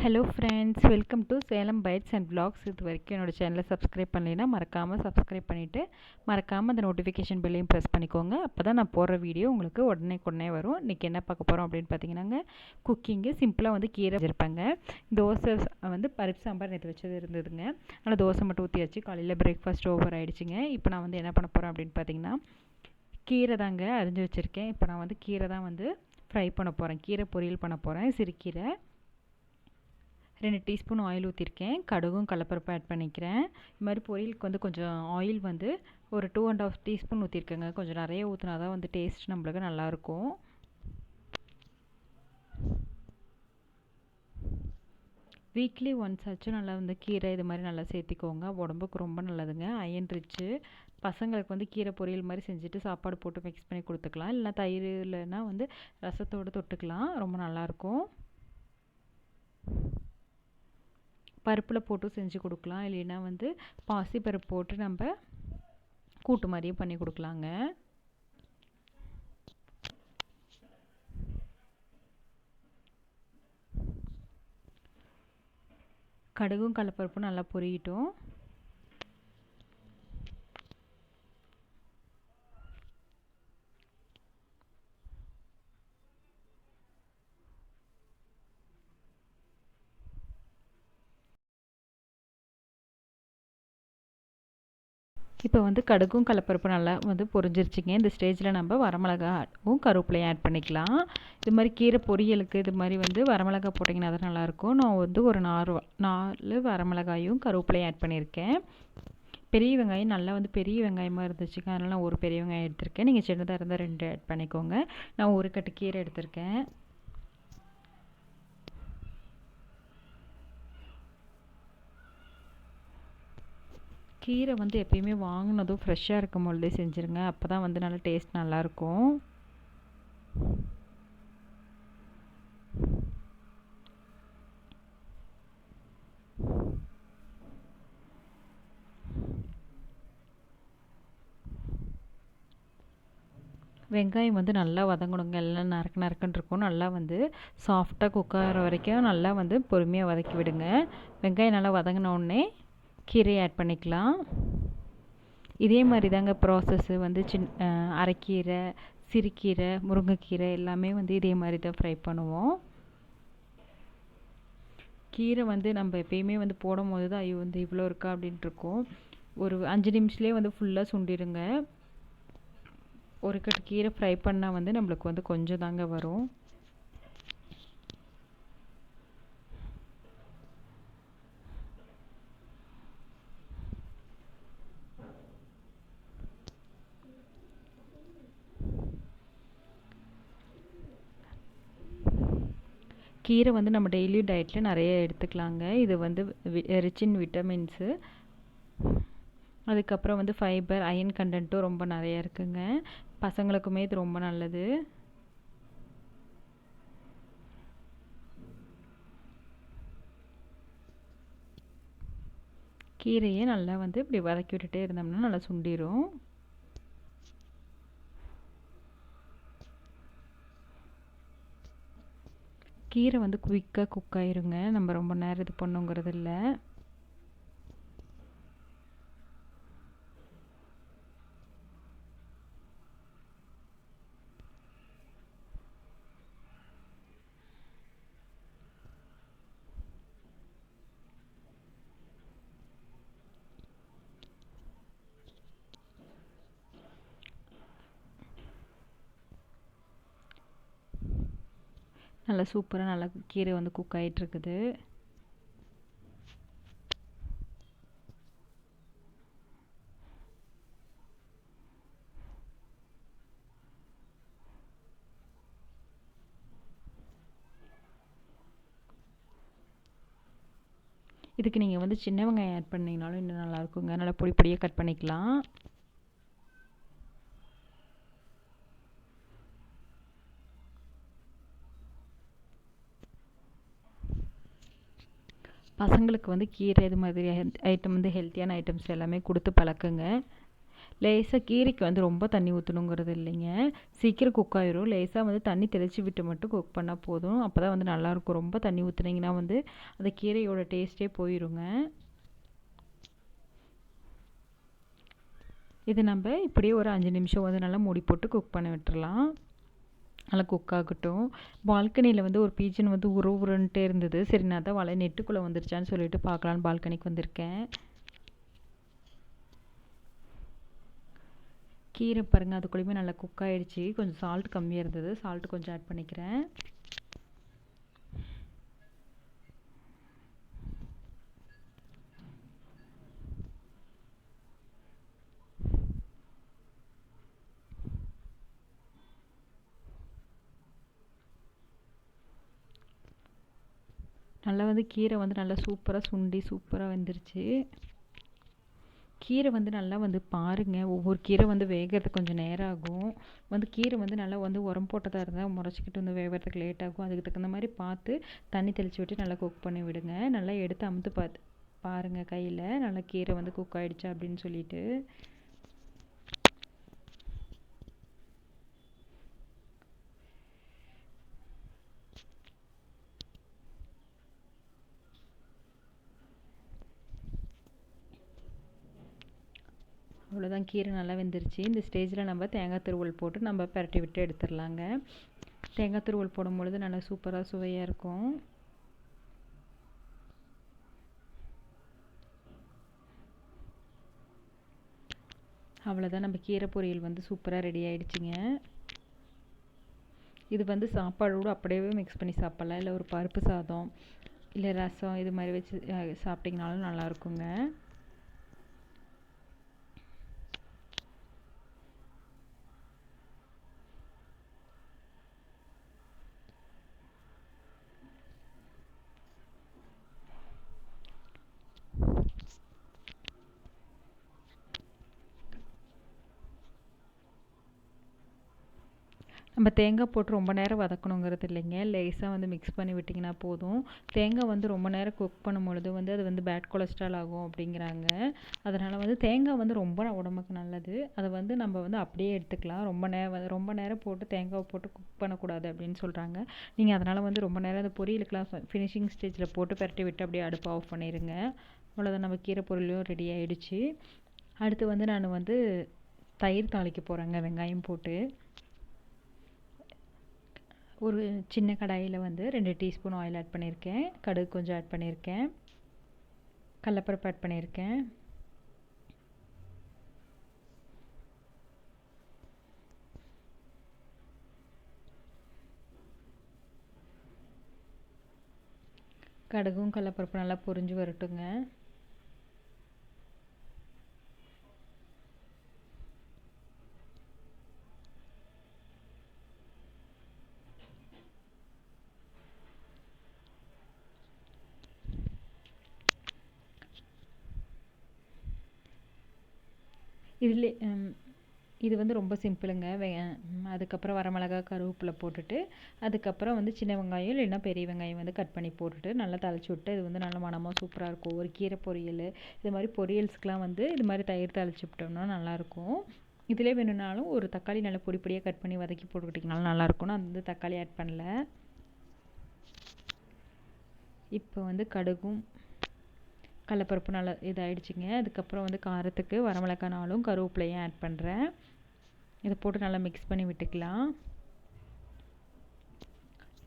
Hello friends, welcome to Salem bites and vlogs. இது வரைக்கும் என்னோடய சேனலை சப்ஸ்கிரைப் பண்ணலைன்னா மறக்காமல் சப்ஸ்கிரைப் பண்ணிவிட்டு மறக்காமல் அந்த நோட்டிஃபிகேஷன் பெல்லையும் ப்ரெஸ் பண்ணிக்கோங்க. அப்போ தான் நான் போடுற வீடியோ உங்களுக்கு உடனே வரும். இன்றைக்கி என்ன பார்க்க போகிறோம் அப்படின்னு பார்த்தீங்கன்னாங்க, குக்கிங்கு சிம்பிளாக வந்து கீரை வச்சுருப்பாங்க. தோசை வந்து பருப்பு சாம்பார் நேற்று வச்சது இருந்ததுங்க. ஆனால் தோசை மட்டும் ஊற்றியாச்சு. காலையில் பிரேக்ஃபாஸ்ட் ஓவர் ஆகிடுச்சிங்க. இப்போ நான் வந்து என்ன பண்ண போகிறேன் அப்படின்னு பார்த்தீங்கன்னா, கீரை தாங்க அரிஞ்சு வச்சுருக்கேன். இப்போ நான் வந்து கீரை தான் வந்து ஃப்ரை பண்ண போகிறேன். கீரை பொரியல் பண்ண போகிறேன். சிறுகீரை 2 டீஸ்பூன் ஆயில் ஊற்றிருக்கேன். கடுகும் கடலப்பருப்பும் ஆட் பண்ணிக்கிறேன். இது மாதிரி பொரியலுக்கு வந்து கொஞ்சம் ஆயில் வந்து ஒரு 2½ டீஸ்பூன் ஊற்றிருக்கேங்க. கொஞ்சம் நிறைய ஊற்றினா தான் வந்து டேஸ்ட் நம்மளுக்கு நல்லாயிருக்கும். வீக்லி ஒன்ஸ் ஆச்சும் நல்லா வந்து கீரை இது மாதிரி நல்லா சேர்த்திக்கோங்க. உடம்புக்கு ரொம்ப நல்லதுங்க. Iron rich. பசங்களுக்கு வந்து கீரை பொரியல் மாதிரி செஞ்சுட்டு சாப்பாடு போட்டு மிக்ஸ் பண்ணி கொடுத்துக்கலாம். இல்லைனா தயிர் இல்லைன்னா வந்து ரசத்தோடு தொட்டுக்கலாம். ரொம்ப நல்லாயிருக்கும். பருப்பில் போட்டு செஞ்சு கொடுக்கலாம். இல்லைன்னா வந்து பாசி பருப்பு போட்டு நம்ம கூட்டு மாதிரியே பண்ணி கொடுக்கலாங்க. கடுகும் கடலப்பருப்பும் நல்லா பொரியட்டும். இப்போ வந்து கடுகும் கடலப்பருப்பும் நல்லா வந்து பொரிஞ்சிருச்சுங்க. இந்த ஸ்டேஜில் நம்ம வரமிளகாவும் கருவேப்பிலையும் ஆட் பண்ணிக்கலாம். இது மாதிரி கீரை பொரியலுக்கு இது மாதிரி வந்து வரமிளகா போட்டிங்கன்னா தான் நல்லாயிருக்கும். நான் வந்து ஒரு 4 வரமிளகாயும் கருவேப்பிலையும் ஆட் பண்ணியிருக்கேன். பெரிய வெங்காயம் நல்லா வந்து பெரிய வெங்காயமாக இருந்துச்சுங்க. அதனால் நான் ஒரு பெரிய வெங்காயம் எடுத்திருக்கேன். நீங்கள் சின்னதாக இருந்தால் 2 ஆட் பண்ணிக்கோங்க. நான் ஒரு கட்டு கீரை எடுத்திருக்கேன். கீரை வந்து எப்பயுமே வாங்கினதும் ஃப்ரெஷ்ஷாக இருக்கும் பொழுதே செஞ்சுருங்க. அப்போ தான் வந்து நல்லா டேஸ்ட் நல்லாயிருக்கும். வெங்காயம் வந்து நல்லா வதங்கணுங்க. எல்லாம் நறுக்குன்னு இருக்கும். நல்லா வந்து சாஃப்டாக குக் ஆகிற வரைக்கும் நல்லா வந்து பொறுமையாக வதக்கி விடுங்க. வெங்காயம் நல்லா வதங்கினோடனே கீரையை ஆட் பண்ணிக்கலாம். இதே மாதிரி தாங்க ப்ராசஸ்ஸு வந்து அரைக்கீரை, சிறுகீரை, முருங்கைக்கீரை எல்லாமே வந்து இதே மாதிரி தான் ஃப்ரை பண்ணுவோம். கீரை வந்து நம்ம எப்பயுமே வந்து போடும் போது தான் ஐயோ வந்து இவ்வளோ இருக்கா அப்படின்ட்டு இருக்கும். ஒரு 5 நிமிஷத்துலேயே வந்து ஃபுல்லாக சுண்டிடுங்க. ஒரு கட்டு கீரை ஃப்ரை பண்ணால் வந்து நம்மளுக்கு வந்து கொஞ்சம் தாங்க வரும். கீரை வந்து நம்ம டெய்லி டயட்டில் நிறைய எடுத்துக்கலாங்க. இது வந்து ரிச் இன் விட்டமின்ஸு. அதுக்கப்புறம் வந்து ஃபைபர், அயன் கண்டென்ட்டும் ரொம்ப நிறைய இருக்குங்க. பசங்களுக்குமே இது ரொம்ப நல்லது. கீரையை நல்லா வந்து இப்படி வதக்கி விட்டுட்டே இருந்தோம்னா நல்லா சுண்டிடும். கீரை வந்து குயிக்காக குக் ஆயிருங்க. நம்ம ரொம்ப நேரம் இது பண்ணுங்கிறது இல்லை. நல்லா சூப்பராக நல்லா கீரை வந்து குக் ஆகிட்டுருக்குது. இதுக்கு நீங்கள் வந்து சின்ன வெங்காயம் ஆட் பண்ணிங்கனாலும் இன்னும் நல்லாயிருக்குங்க. நல்லா பொடி பொடியாக கட் பண்ணிக்கலாம். பசங்களுக்கு வந்து கீரை இது மாதிரி ஐட்டம் வந்து ஹெல்த்தியான ஐட்டம்ஸ் எல்லாமே கொடுத்து பழக்குங்க. லேசாக கீரைக்கு வந்து ரொம்ப தண்ணி ஊற்றணுங்கிறது இல்லைங்க, சீக்கிரம் குக் ஆயிரும். லேசாக வந்து தண்ணி தெளித்து விட்டு மட்டும் குக் பண்ணால் போதும். அப்போ தான் வந்து நல்லாயிருக்கும். ரொம்ப தண்ணி ஊற்றுனீங்கன்னா வந்து அந்த கீரையோட டேஸ்ட்டே போயிருங்க. இது நம்ம இப்படியே ஒரு 5 நிமிஷம் வந்து நல்லா மூடி போட்டு குக் பண்ண விட்டுறலாம். நல்லா குக் ஆகட்டும். பால்கனியில் வந்து ஒரு பீஜன் வந்து உருன்ட்டே இருந்தது. சரி நான் தான் நெட்டுக்குள்ளே வந்துருச்சான்னு சொல்லிட்டு பார்க்கலான்னு பால்கனிக்கு வந்திருக்கேன். கீரை பாருங்கள், அதுக்குள்ளேயுமே நல்லா குக் ஆகிடுச்சி. கொஞ்சம் சால்ட் கம்மியாக இருந்தது, சால்ட் கொஞ்சம் ஆட் பண்ணிக்கிறேன். நல்லா வந்து கீரை வந்து நல்லா சூப்பராக சுண்டி சூப்பராக வெந்துருச்சு. கீரை வந்து நல்லா வந்து பாருங்கள், ஒவ்வொரு கீரை வந்து வேகிறதுக்கு கொஞ்சம் நேரம் ஆகும். வந்து கீரை வந்து நல்லா வந்து உரம் போட்டதாக இருந்தால் முறைச்சிக்கிட்டு வந்து வேகிறதுக்கு லேட் ஆகும். அதுக்கு தகுந்த மாதிரி பார்த்து தண்ணி தெளித்து விட்டு நல்லா குக் பண்ணி விடுங்க. நல்லா எடுத்து அமுத்து பாருங்கள் கையில், நல்லா கீரை வந்து குக் ஆகிடுச்சா அப்படின்னு சொல்லிட்டு. அவ்வளோதான், கீரை நல்லா வெந்துருச்சு. இந்த ஸ்டேஜில் நம்ம தேங்காய் துருவல் போட்டு நம்ம பரட்டி விட்டு எடுத்துடலாங்க. தேங்காய் துருவல் போடும்பொழுது நல்லா சூப்பராக சுவையாக இருக்கும். அவ்வளோதான், நம்ம கீரை பொரியல் வந்து சூப்பராக ரெடி ஆகிடுச்சிங்க. இது வந்து சாப்பாடோடு அப்படியே மிக்ஸ் பண்ணி சாப்பிட்லாம், இல்லை ஒரு பருப்பு சாதம் இல்லை ரசம் இது மாதிரி வச்சு சாப்பிட்டிங்கனாலும் நல்லாயிருக்குங்க. நம்ம தேங்காய் போட்டு ரொம்ப நேரம் வதக்கணுங்கிறது இல்லைங்க, லேசாக வந்து மிக்ஸ் பண்ணி விட்டிங்கன்னா போதும். தேங்காய் வந்து ரொம்ப நேரம் குக் பண்ணும் பொழுது வந்து அது வந்து பேட் கொலஸ்ட்ரால் ஆகும் அப்படிங்கிறாங்க. அதனால் வந்து தேங்காய் வந்து ரொம்ப உடம்புக்கு நல்லது. அதை வந்து நம்ம வந்து அப்படியே எடுத்துக்கலாம். ரொம்ப நேரம் போட்டு தேங்காவை போட்டு குக் பண்ணக்கூடாது அப்படின்னு சொல்கிறாங்க. நீங்கள் அதனால் வந்து ரொம்ப நேரம் அந்த பொரியலுக்கெலாம் ஃபினிஷிங் ஸ்டேஜில் போட்டு பரட்டி விட்டு அப்படியே அடுப்பை ஆஃப் பண்ணிடுங்க. அவ்வளோதான், நம்ம கீரை பொரியலும் ரெடி ஆகிடுச்சு. அடுத்து வந்து நான் வந்து தயிர் தாளிக்க போகிறேங்க, வெங்காயம் போட்டு. ஒரு சின்ன கடாயில் வந்து 2 டீஸ்பூன் ஆயில் ஆட் பண்ணியிருக்கேன். கடுகு கொஞ்சம் ஆட் பண்ணியிருக்கேன். கடலப்பருப்பு ஆட் பண்ணியிருக்கேன். கடுகும் கடலப்பருப்பு நல்லா பொரிஞ்சு வரட்டுங்க. இது வந்து ரொம்ப சிம்பிளுங்க. அதுக்கப்புறம் வரமிளகா கருவேப்பிலை போட்டுட்டு, அதுக்கப்புறம் வந்து சின்ன வெங்காயம் இல்லைன்னா பெரிய வெங்காயம் வந்து கட் பண்ணி போட்டுட்டு நல்லா தாளிச்சு விட்டு, இது வந்து நல்ல மணமாக சூப்பராக இருக்கும். ஒரு கீரை பொரியல் இது மாதிரி பொரியல்ஸ்க்கெலாம் வந்து இது மாதிரி தயிர் தாளிச்சு விட்டோம்னா நல்லாயிருக்கும். இதிலே வேணும்னாலும் ஒரு தக்காளி நல்லா பொடி பொடியாக கட் பண்ணி வதக்கி போட்டுக்கிட்டிங்கனாலும் நல்லாயிருக்கும். நான் வந்து தக்காளி ஆட் பண்ணல. இப்போ வந்து கடுகும் கடலப்பருப்பு நல்லா இதாகிடுச்சிங்க. அதுக்கப்புறம் வந்து காரத்துக்கு வரமிளகா 4 கருவேப்பிலையும் ஆட் பண்ணுறேன். இதை போட்டு நல்லா மிக்ஸ் பண்ணி விட்டுக்கலாம்.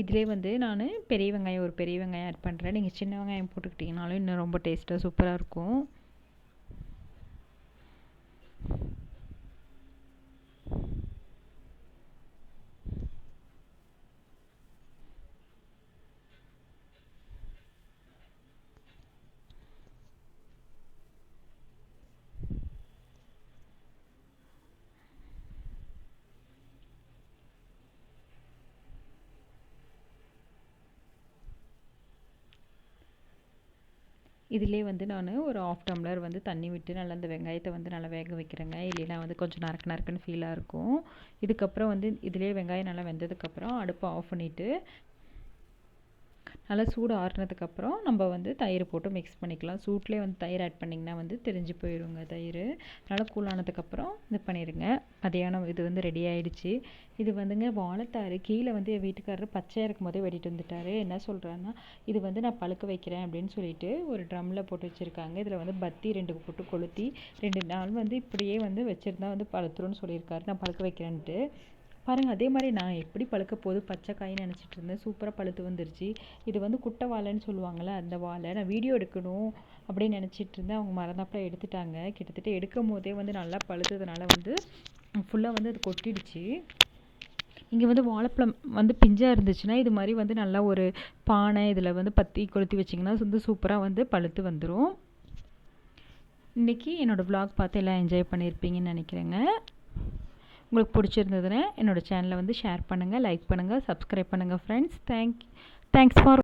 இதிலே வந்து நான் ஒரு பெரிய வெங்காயம் ஆட் பண்ணுறேன். நீங்கள் சின்ன வெங்காயம் போட்டுக்கிட்டிங்கனாலும் இன்னும் ரொம்ப டேஸ்ட்டாக சூப்பராக இருக்கும். இதிலே வந்து நான் ஒரு 1/2 டம்ளர் வந்து தண்ணி விட்டு நல்லா இந்த வெங்காயத்தை வந்து நல்லா வேக வைக்கிறேங்க. இல்லைன்னா வந்து கொஞ்சம் நறுக்குன்னு ஃபீலாக இருக்கும். இதுக்கப்புறம் வந்து இதிலே வெங்காயம் நல்லா வெந்ததுக்கப்புறம் அடுப்பை ஆஃப் பண்ணிவிட்டு நல்லா சூடு ஆறுனதுக்கப்புறம் நம்ம வந்து தயிர் போட்டு மிக்ஸ் பண்ணிக்கலாம். சூட்லேயே வந்து தயிர் ஆட் பண்ணிங்கன்னா வந்து தெரிஞ்சு போயிடுங்க தயிர். நல்லா கூலானதுக்கப்புறம் இது பண்ணிடுங்க. மதியானம் இது வந்து ரெடி ஆகிடுச்சு. இது வந்துங்க வாழைத்தாறு கீழே வந்து என் வீட்டுக்காரர் பச்சையாக இருக்கும் போதே வெட்டிட்டு வந்துட்டார். என்ன சொல்கிறாருன்னா, இது வந்து நான் பழுக்க வைக்கிறேன் அப்படின்னு சொல்லிட்டு ஒரு ட்ரம்மில் போட்டு வச்சுருக்காங்க. இதில் வந்து பத்தி 2 போட்டு கொளுத்தி 2 நாள் வந்து இப்படியே வந்து வச்சுருந்தா வந்து பழுத்துருன்னு சொல்லியிருக்காரு. நான் பழுக்க வைக்கிறேன்ட்டு பாருங்கள். அதே மாதிரி நான் எப்படி பழுக்க போகுது பச்சை காயின்னு நினச்சிட்டு இருந்தேன். சூப்பராக பழுத்து வந்துருச்சு. இது வந்து குட்டை வாழைன்னு சொல்லுவாங்கள்ல, அந்த வாழை. நான் வீடியோ எடுக்கணும் அப்படின்னு நினச்சிட்டு இருந்தேன். அவங்க மறந்தாப்பில் எடுத்துட்டாங்க. கிட்டத்தட்ட எடுக்கும் போதே வந்து நல்லா பழுத்ததுனால வந்து ஃபுல்லாக வந்து அது கொட்டிடுச்சு. இங்கே வந்து வாழைப்பழம் வந்து பிஞ்சாக இருந்துச்சுன்னா இது மாதிரி வந்து நல்லா ஒரு பானை இதில் வந்து பற்றி கொளுத்தி வச்சிங்கன்னா வந்து சூப்பராக வந்து பழுத்து வந்துடும். இன்றைக்கி என்னோடய vlog பார்த்து எல்லாம் என்ஜாய் பண்ணியிருப்பீங்கன்னு நினைக்கிறேங்க. உங்களுக்கு பிடிச்சிருந்ததுன்னா என்னோடய சேனலை வந்து ஷேர் பண்ணுங்கள், லைக் பண்ணுங்கள், சப்ஸ்கிரைப் பண்ணுங்கள் ஃப்ரெண்ட்ஸ். Thanks for